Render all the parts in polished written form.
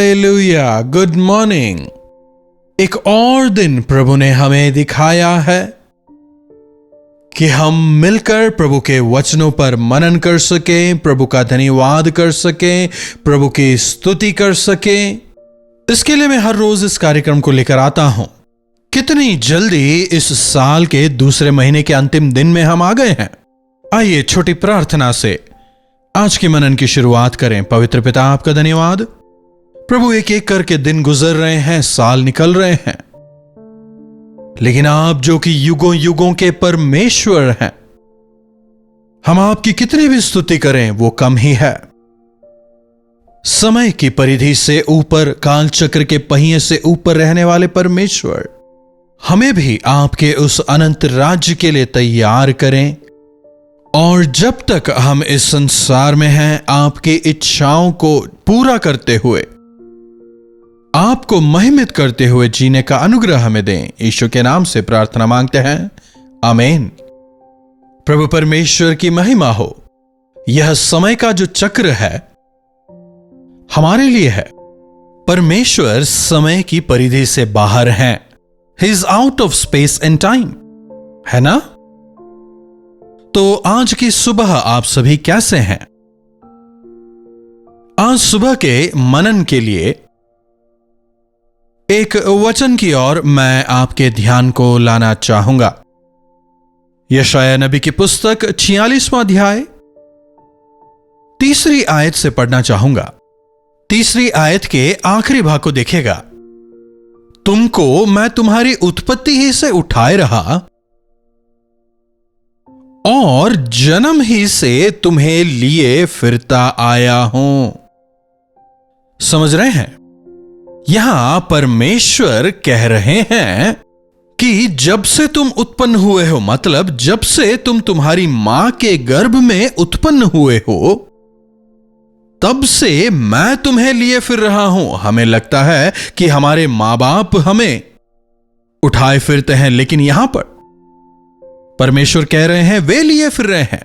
Hallelujah, good morning. एक और दिन प्रभु ने हमें दिखाया है कि हम मिलकर प्रभु के वचनों पर मनन कर सकें, प्रभु का धन्यवाद कर सकें, प्रभु की स्तुति कर सकें। इसके लिए मैं हर रोज इस कार्यक्रम को लेकर आता हूं। कितनी जल्दी इस साल के दूसरे महीने के अंतिम दिन में हम आ गए हैं। आइए छोटी प्रार्थना से आज के मनन की शुरुआत करें। पवित्र पिता, आपका धन्यवाद प्रभु। एक एक करके दिन गुजर रहे हैं, साल निकल रहे हैं, लेकिन आप जो कि युगों युगों के परमेश्वर हैं, हम आपकी कितनी भी स्तुति करें वो कम ही है। समय की परिधि से ऊपर, काल चक्र के पहिए से ऊपर रहने वाले परमेश्वर, हमें भी आपके उस अनंत राज्य के लिए तैयार करें। और जब तक हम इस संसार में हैं, आपकी इच्छाओं को पूरा करते हुए, आपको महिमित करते हुए जीने का अनुग्रह हमें दें। यीशु के नाम से प्रार्थना मांगते हैं, आमीन। प्रभु परमेश्वर की महिमा हो। यह समय का जो चक्र है हमारे लिए है। परमेश्वर समय की परिधि से बाहर हैं। He is out of space and time, है ना? तो आज की सुबह आप सभी कैसे हैं? आज सुबह के मनन के लिए एक वचन की ओर मैं आपके ध्यान को लाना चाहूंगा। यशायाह नबी की पुस्तक 46वां अध्याय 3री आयत से पढ़ना चाहूंगा। 3री आयत के आखिरी भाग को देखिएगा। तुमको मैं तुम्हारी उत्पत्ति ही से उठाए रहा और जन्म ही से तुम्हें लिए फिरता आया हूं। समझ रहे हैं? यहां परमेश्वर कह रहे हैं कि जब से तुम उत्पन्न हुए हो, मतलब जब से तुम तुम्हारी मां के गर्भ में उत्पन्न हुए हो, तब से मैं तुम्हें लिए फिर रहा हूं। हमें लगता है कि हमारे मां बाप हमें उठाए फिरते हैं, लेकिन यहां पर परमेश्वर कह रहे हैं वे लिए फिर रहे हैं।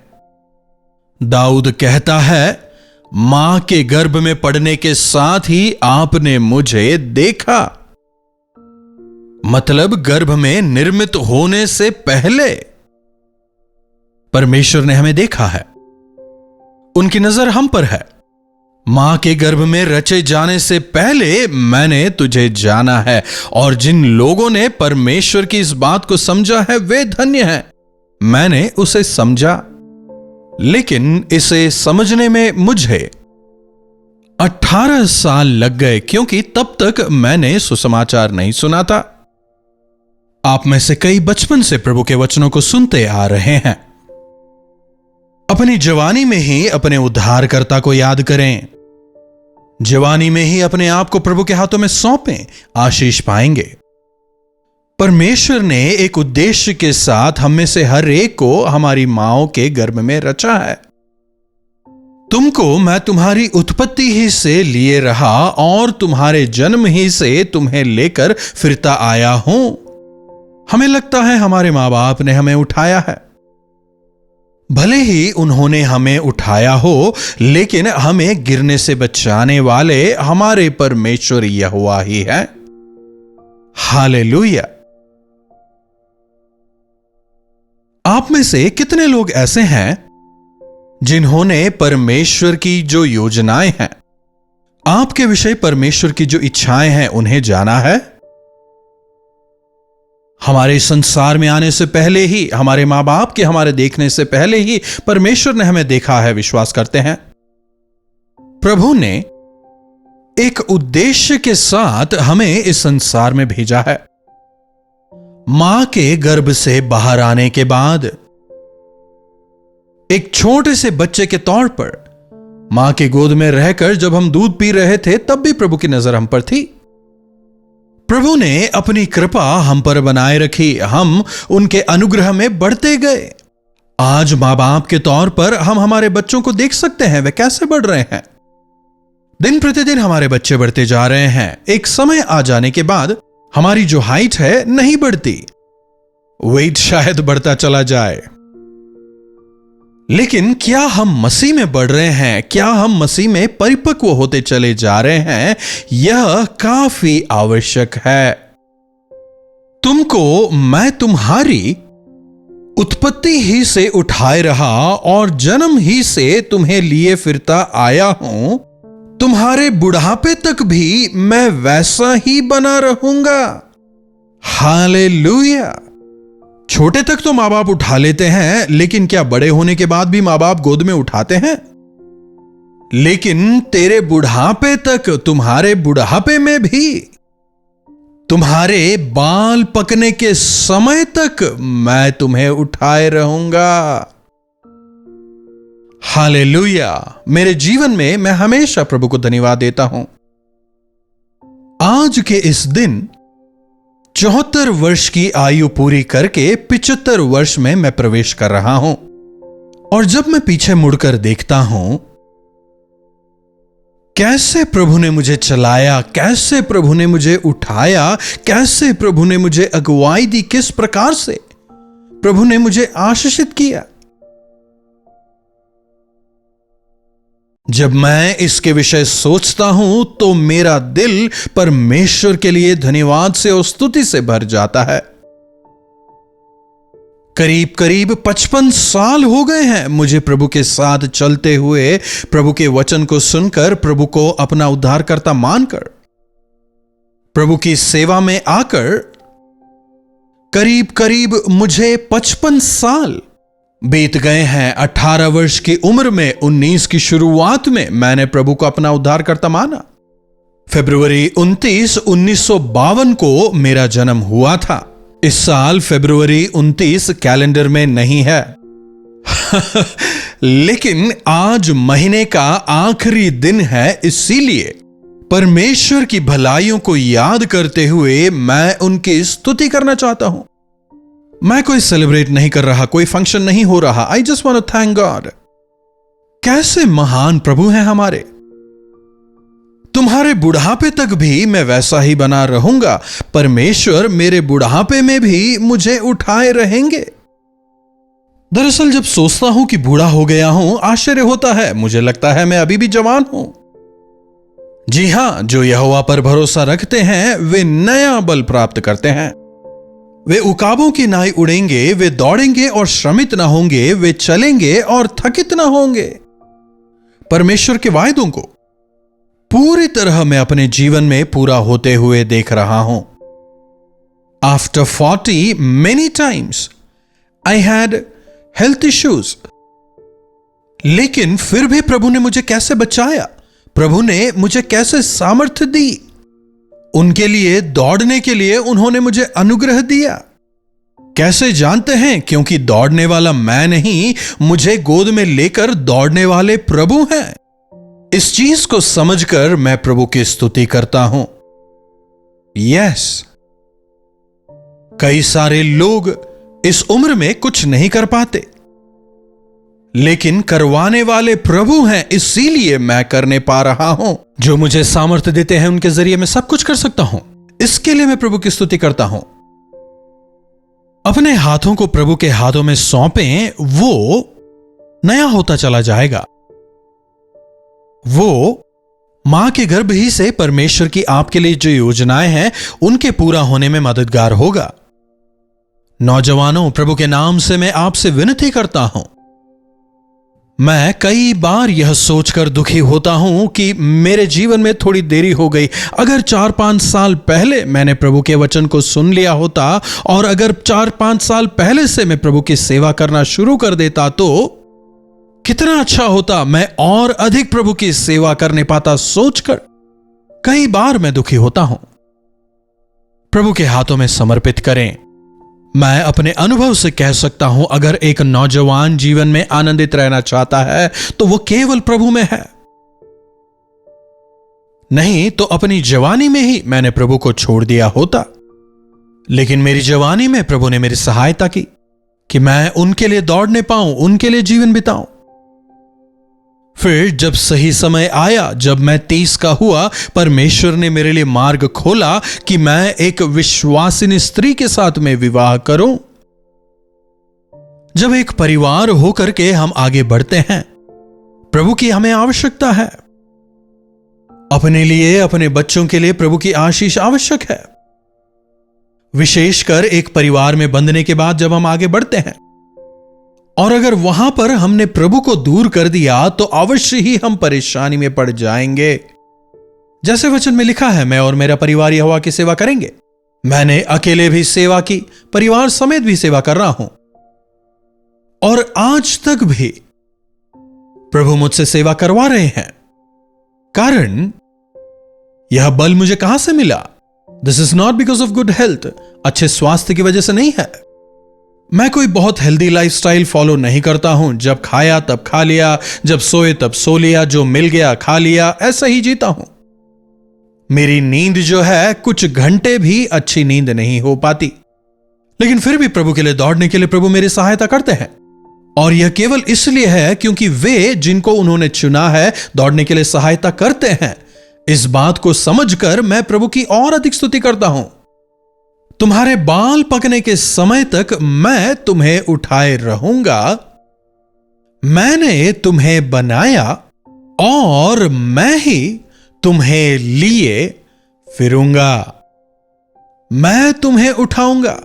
दाऊद कहता है, मां के गर्भ में पड़ने के साथ ही आपने मुझे देखा। मतलब गर्भ में निर्मित होने से पहले परमेश्वर ने हमें देखा है। उनकी नजर हम पर है। मां के गर्भ में रचे जाने से पहले मैंने तुझे जाना है। और जिन लोगों ने परमेश्वर की इस बात को समझा है वे धन्य हैं। मैंने उसे समझा, लेकिन इसे समझने में मुझे 18 साल लग गए, क्योंकि तब तक मैंने सुसमाचार नहीं सुना था। आप में से कई बचपन से प्रभु के वचनों को सुनते आ रहे हैं। अपनी जवानी में ही अपने उद्धारकर्ता को याद करें। जवानी में ही अपने आप को प्रभु के हाथों में सौंपें, आशीष पाएंगे। परमेश्वर ने एक उद्देश्य के साथ हम में से हर एक को हमारी मांओं के गर्भ में रचा है। तुमको मैं तुम्हारी उत्पत्ति ही से लिए रहा और तुम्हारे जन्म ही से तुम्हें लेकर फिरता आया हूं। हमें लगता है हमारे मां बाप ने हमें उठाया है। भले ही उन्होंने हमें उठाया हो, लेकिन हमें गिरने से बचाने वाले हमारे परमेश्वर यहोवा ही है। हालेलुया। आप में से कितने लोग ऐसे हैं जिन्होंने परमेश्वर की जो योजनाएं हैं, आपके विषय परमेश्वर की जो इच्छाएं हैं, उन्हें जाना है? हमारे संसार में आने से पहले ही, हमारे मां बाप के हमारे देखने से पहले ही परमेश्वर ने हमें देखा है। विश्वास करते हैं? प्रभु ने एक उद्देश्य के साथ हमें इस संसार में भेजा है। मां के गर्भ से बाहर आने के बाद एक छोटे से बच्चे के तौर पर मां के गोद में रहकर जब हम दूध पी रहे थे, तब भी प्रभु की नजर हम पर थी। प्रभु ने अपनी कृपा हम पर बनाए रखी। हम उनके अनुग्रह में बढ़ते गए। आज मां बाप के तौर पर हम हमारे बच्चों को देख सकते हैं, वे कैसे बढ़ रहे हैं। दिन प्रतिदिन हमारे बच्चे बढ़ते जा रहे हैं। एक समय आ जाने के बाद हमारी जो हाइट है नहीं बढ़ती, वेट शायद बढ़ता चला जाए, लेकिन क्या हम मसीह में बढ़ रहे हैं? क्या हम मसीह में परिपक्व होते चले जा रहे हैं? यह काफी आवश्यक है। तुमको मैं तुम्हारी उत्पत्ति ही से उठाए रहा और जन्म ही से तुम्हें लिए फिरता आया हूं। तुम्हारे बुढ़ापे तक भी मैं वैसा ही बना रहूंगा। हालेलुया। छोटे तक तो मां बाप उठा लेते हैं, लेकिन क्या बड़े होने के बाद भी मां बाप गोद में उठाते हैं? लेकिन तेरे बुढ़ापे तक, तुम्हारे बुढ़ापे में भी, तुम्हारे बाल पकने के समय तक मैं तुम्हें उठाए रहूंगा। हालेलुया। मेरे जीवन में मैं हमेशा प्रभु को धन्यवाद देता हूं। आज के इस दिन 74 वर्ष की आयु पूरी करके 75 वर्ष में मैं प्रवेश कर रहा हूं। और जब मैं पीछे मुड़कर देखता हूं कैसे प्रभु ने मुझे चलाया, कैसे प्रभु ने मुझे उठाया, कैसे प्रभु ने मुझे अगुवाई दी, किस प्रकार से प्रभु ने मुझे आशीषित किया, जब मैं इसके विषय सोचता हूं तो मेरा दिल परमेश्वर के लिए धन्यवाद से और स्तुति से भर जाता है। करीब करीब 55 साल हो गए हैं मुझे प्रभु के साथ चलते हुए, प्रभु के वचन को सुनकर, प्रभु को अपना उद्धारकर्ता मानकर, प्रभु की सेवा में आकर करीब करीब मुझे 55 साल बीत गए हैं। 18 वर्ष की उम्र में, 19 की शुरुआत में मैंने प्रभु को अपना उद्धारकर्ता माना। फरवरी 29, 1952 को मेरा जन्म हुआ था। इस साल फरवरी 29 कैलेंडर में नहीं है लेकिन आज महीने का आखिरी दिन है, इसीलिए परमेश्वर की भलाइयों को याद करते हुए मैं उनकी स्तुति करना चाहता हूं। मैं कोई सेलिब्रेट नहीं कर रहा, कोई फंक्शन नहीं हो रहा। I just want to thank God. कैसे महान प्रभु हैं हमारे। तुम्हारे बुढ़ापे तक भी मैं वैसा ही बना रहूंगा। परमेश्वर मेरे बुढ़ापे में भी मुझे उठाए रहेंगे। दरअसल जब सोचता हूं कि बूढ़ा हो गया हूं, आश्चर्य होता है। मुझे लगता है मैं अभी भी जवान हूं। जी हां, जो यहोवा पर भरोसा रखते हैं वे नया बल प्राप्त करते हैं। वे उकाबों की नाई उड़ेंगे, वे दौड़ेंगे और श्रमित ना होंगे, वे चलेंगे और थकित ना होंगे। परमेश्वर के वायदों को पूरी तरह मैं अपने जीवन में पूरा होते हुए देख रहा हूं। After 40 many times I had health issues, लेकिन फिर भी प्रभु ने मुझे कैसे बचाया, प्रभु ने मुझे कैसे सामर्थ्य दी। उनके लिए दौड़ने के लिए उन्होंने मुझे अनुग्रह दिया। कैसे जानते हैं? क्योंकि दौड़ने वाला मैं नहीं, मुझे गोद में लेकर दौड़ने वाले प्रभु हैं। इस चीज को समझकर मैं प्रभु की स्तुति करता हूं। यस, कई सारे लोग इस उम्र में कुछ नहीं कर पाते, लेकिन करवाने वाले प्रभु हैं, इसीलिए मैं करने पा रहा हूं। जो मुझे सामर्थ्य देते हैं उनके जरिए मैं सब कुछ कर सकता हूं। इसके लिए मैं प्रभु की स्तुति करता हूं। अपने हाथों को प्रभु के हाथों में सौंपें, वो नया होता चला जाएगा। वो मां के गर्भ ही से परमेश्वर की आपके लिए जो योजनाएं हैं उनके पूरा होने में मददगार होगा। नौजवानों, प्रभु के नाम से मैं आपसे विनती करता हूं। मैं कई बार यह सोचकर दुखी होता हूं कि मेरे जीवन में थोड़ी देरी हो गई। अगर 4-5 साल पहले मैंने प्रभु के वचन को सुन लिया होता और अगर 4-5 साल पहले से मैं प्रभु की सेवा करना शुरू कर देता तो कितना अच्छा होता। मैं और अधिक प्रभु की सेवा करने पाता। सोचकर कई बार मैं दुखी होता हूं। प्रभु के हाथों में समर्पित करें। मैं अपने अनुभव से कह सकता हूं, अगर एक नौजवान जीवन में आनंदित रहना चाहता है तो वो केवल प्रभु में है। नहीं तो अपनी जवानी में ही मैंने प्रभु को छोड़ दिया होता। लेकिन मेरी जवानी में प्रभु ने मेरी सहायता की कि मैं उनके लिए दौड़ने पाऊं, उनके लिए जीवन बिताऊं। फिर जब सही समय आया, जब मैं 30 का हुआ, परमेश्वर ने मेरे लिए मार्ग खोला कि मैं एक विश्वासिनी स्त्री के साथ में विवाह करूं। जब एक परिवार होकर के हम आगे बढ़ते हैं, प्रभु की हमें आवश्यकता है। अपने लिए, अपने बच्चों के लिए प्रभु की आशीष आवश्यक है। विशेषकर एक परिवार में बंधने के बाद जब हम आगे बढ़ते हैं, और अगर वहां पर हमने प्रभु को दूर कर दिया तो अवश्य ही हम परेशानी में पड़ जाएंगे। जैसे वचन में लिखा है, मैं और मेरा परिवार यहोवा की सेवा करेंगे। मैंने अकेले भी सेवा की, परिवार समेत भी सेवा कर रहा हूं, और आज तक भी प्रभु मुझसे सेवा करवा रहे हैं। कारण यह बल मुझे कहां से मिला? This is not because of good health, अच्छे स्वास्थ्य की वजह से नहीं है। मैं कोई बहुत हेल्दी लाइफस्टाइल फॉलो नहीं करता हूं। जब खाया तब खा लिया, जब सोए तब सो लिया, जो मिल गया खा लिया, ऐसा ही जीता हूं। मेरी नींद जो है, कुछ घंटे भी अच्छी नींद नहीं हो पाती, लेकिन फिर भी प्रभु के लिए दौड़ने के लिए प्रभु मेरी सहायता करते हैं। और यह केवल इसलिए है क्योंकि वे जिनको उन्होंने चुना है दौड़ने के लिए सहायता करते हैं। इस बात को समझकर मैं प्रभु की और अधिक स्तुति करता हूं। तुम्हारे बाल पकने के समय तक मैं तुम्हें उठाए रहूंगा। मैंने तुम्हें बनाया और मैं ही तुम्हें लिए फिरूंगा। मैं तुम्हें उठाऊंगा।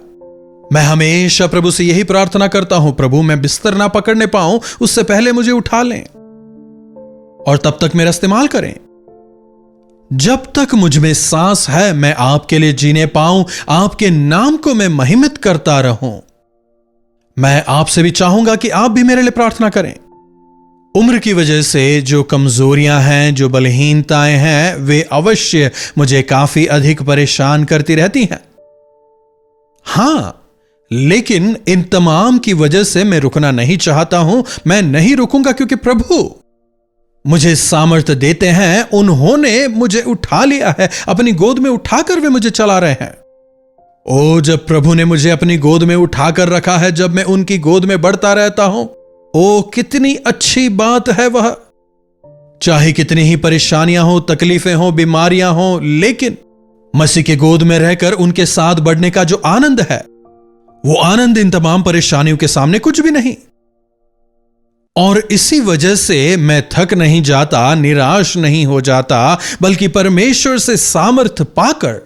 मैं हमेशा प्रभु से यही प्रार्थना करता हूं, प्रभु मैं बिस्तर ना पकड़ने पाऊं उससे पहले मुझे उठा लें और तब तक मेरा इस्तेमाल करें। जब तक मुझ में सांस है मैं आपके लिए जीने पाऊं, आपके नाम को मैं महिमित करता रहूं। मैं आपसे भी चाहूंगा कि आप भी मेरे लिए प्रार्थना करें। उम्र की वजह से जो कमजोरियां हैं, जो बलहीनताएं हैं, वे अवश्य मुझे काफी अधिक परेशान करती रहती हैं। हां, लेकिन इन तमाम की वजह से मैं रुकना नहीं चाहता हूं। मैं नहीं रुकूंगा क्योंकि प्रभु मुझे सामर्थ्य देते हैं। उन्होंने मुझे उठा लिया है, अपनी गोद में उठाकर वे मुझे चला रहे हैं। ओ, जब प्रभु ने मुझे अपनी गोद में उठाकर रखा है, जब मैं उनकी गोद में बढ़ता रहता हूं, ओ कितनी अच्छी बात है वह। चाहे कितनी ही परेशानियां हो, तकलीफें हो, बीमारियां हो, लेकिन मसीह के गोद में रहकर उनके साथ बढ़ने का जो आनंद है, वो आनंद इन तमाम परेशानियों के सामने कुछ भी नहीं। और इसी वजह से मैं थक नहीं जाता, निराश नहीं हो जाता, बल्कि परमेश्वर से सामर्थ्य पाकर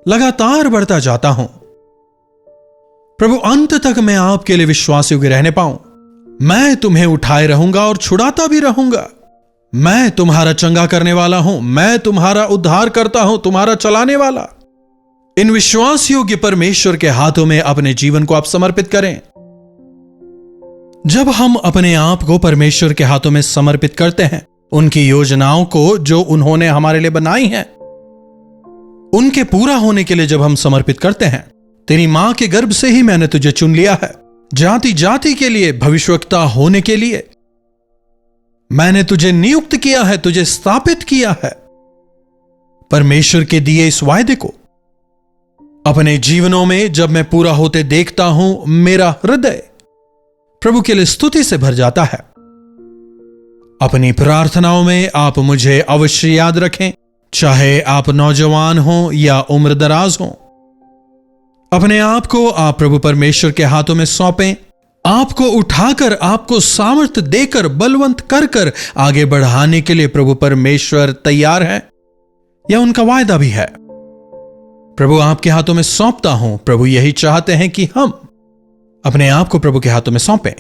लगातार बढ़ता जाता हूं। प्रभु, अंत तक मैं आपके लिए विश्वास योग्य रहने पाऊं। मैं तुम्हें उठाए रहूंगा और छुड़ाता भी रहूंगा। मैं तुम्हारा चंगा करने वाला हूं। मैं तुम्हारा उद्धार करता हूं, तुम्हारा चलाने वाला। इन विश्वास योग्य परमेश्वर के हाथों में अपने जीवन को आप समर्पित करें। जब हम अपने आप को परमेश्वर के हाथों में समर्पित करते हैं, उनकी योजनाओं को जो उन्होंने हमारे लिए बनाई हैं, उनके पूरा होने के लिए जब हम समर्पित करते हैं, तेरी मां के गर्भ से ही मैंने तुझे चुन लिया है, जाति जाति के लिए भविष्यवक्ता होने के लिए मैंने तुझे नियुक्त किया है, तुझे स्थापित किया है। परमेश्वर के दिए इस वायदे को अपने जीवनों में जब मैं पूरा होते देखता हूं, मेरा हृदय प्रभु के लिए स्तुति से भर जाता है। अपनी प्रार्थनाओं में आप मुझे अवश्य याद रखें, चाहे आप नौजवान हो या उम्र दराज हो। अपने आप को आप प्रभु परमेश्वर के हाथों में सौंपें। आपको उठाकर, आपको सामर्थ्य देकर, बलवंत कर कर आगे बढ़ाने के लिए प्रभु परमेश्वर तैयार है। यह उनका वायदा भी है। प्रभु आपके हाथों में सौंपता हूं। प्रभु यही चाहते हैं कि हम अपने आप को प्रभु के हाथों में सौंपें।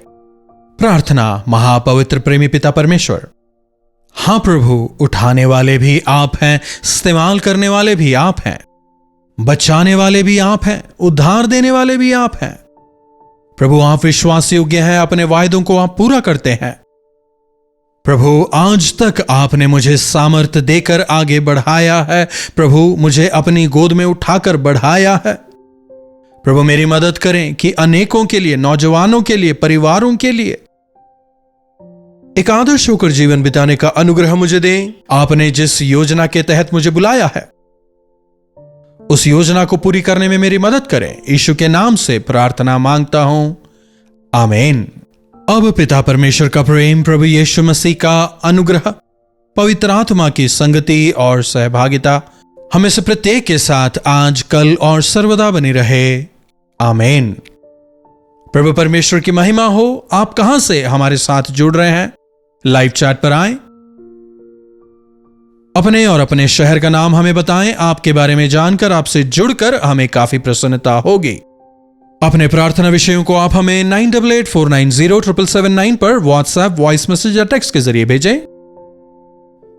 प्रार्थना। महापवित्र प्रेमी पिता परमेश्वर, हां प्रभु, उठाने वाले भी आप हैं, इस्तेमाल करने वाले भी आप हैं, बचाने वाले भी आप हैं, उद्धार देने वाले भी आप हैं। प्रभु आप विश्वास योग्य हैं, अपने वायदों को आप पूरा करते हैं। प्रभु आज तक आपने मुझे सामर्थ्य देकर आगे बढ़ाया है। प्रभु मुझे अपनी गोद में उठाकर बढ़ाया है। प्रभु मेरी मदद करें कि अनेकों के लिए, नौजवानों के लिए, परिवारों के लिए एक आदर्श होकर जीवन बिताने का अनुग्रह मुझे दें। आपने जिस योजना के तहत मुझे बुलाया है, उस योजना को पूरी करने में मेरी मदद करें। यीशु के नाम से प्रार्थना मांगता हूं, आमीन। अब पिता परमेश्वर का प्रेम, प्रभु यीशु मसीह का अनुग्रह, पवित्र आत्मा की संगति और सहभागिता हमें से प्रत्येक के साथ आज, कल और सर्वदा बनी रहे। आमीन। प्रभु परमेश्वर की महिमा हो। आप कहां से हमारे साथ जुड़ रहे हैं? लाइव चैट पर आएं, अपने और अपने शहर का नाम हमें बताएं। आपके बारे में जानकर, आपसे जुड़कर हमें काफी प्रसन्नता होगी। अपने प्रार्थना विषयों को आप हमें 9849077779 पर व्हाट्सएप, वॉइस मैसेज या टेक्स्ट के जरिए भेजें।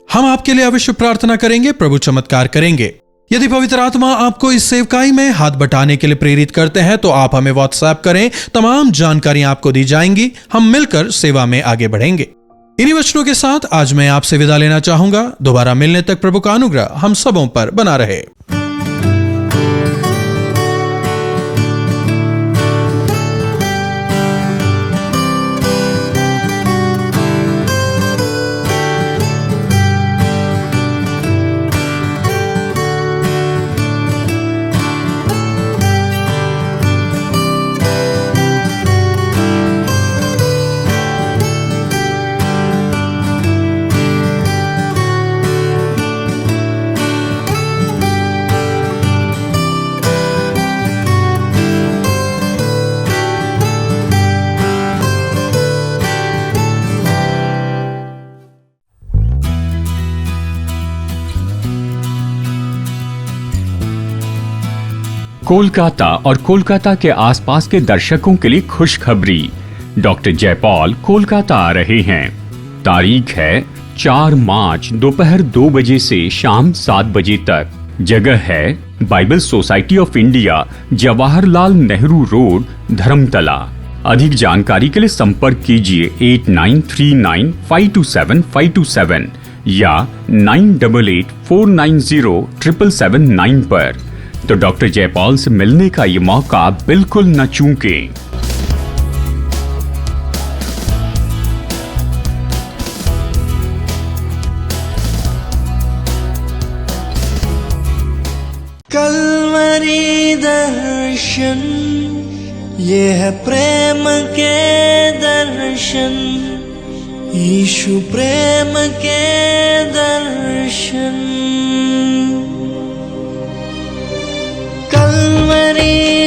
हम आपके लिए अवश्य प्रार्थना करेंगे, प्रभु चमत्कार करेंगे। यदि पवित्र आत्मा आपको इस सेवकाई में हाथ बटाने के लिए प्रेरित करते हैं तो आप हमें व्हाट्सएप करें। तमाम जानकारियां आपको दी जाएंगी। हम मिलकर सेवा में आगे बढ़ेंगे। इन्हीं वचनों के साथ आज मैं आपसे विदा लेना चाहूंगा। दोबारा मिलने तक प्रभु का अनुग्रह हम सबों पर बना रहे। कोलकाता और कोलकाता के आसपास के दर्शकों के लिए खुशखबरी। डॉक्टर जयपॉल कोलकाता आ रहे हैं। तारीख है 4 मार्च दोपहर 2 बजे से शाम 7 बजे तक। जगह है Bible society of India, Jawaharlal Nehru road, Dharmatala. अधिक जानकारी के लिए संपर्क कीजिए 8939527527 या 9884907779 पर। तो डॉक्टर जयपॉल से मिलने का ये मौका बिल्कुल न चूकें। कल्वरी दर्शन, ये है प्रेम के दर्शन, यीशु प्रेम के दर्शन। कल्वरी